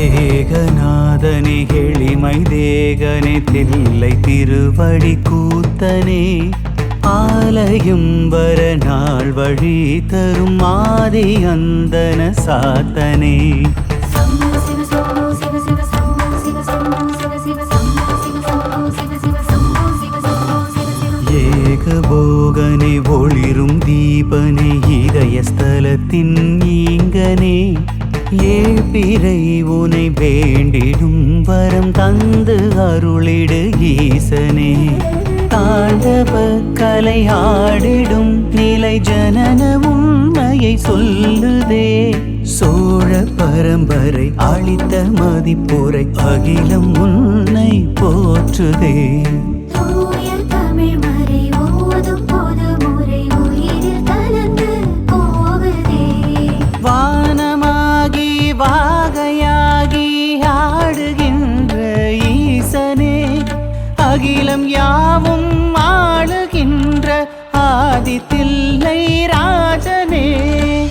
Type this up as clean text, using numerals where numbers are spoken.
ஏகநாதனே எளிமை தேகனே தில்லை திருவடி கூத்தனே ஆலயம் வர நாள் வழி தரும் ஆதி அந்தன சாத்தனே ஏகபோகனே ஒளிரும் தீபனே இதயஸ்தலத்தின் ஈங்கனே ஏழ்பிறை உனை வேண்டிடும் வரம் தந்து அருளிடு ஈசனே தாண்டவ கலை ஆடிடும் நிலை ஜனன உண்மையை சொல்லுதே சோழ பரம்பரை அளித்த மதிப்புரை அகிலம் உன்னை போற்றுதே வானமாகி வாகையாகி ஆடுகின்ற ஈசனே அகிலம் யாவும் ஆளுகின்ற ஆதித்தில்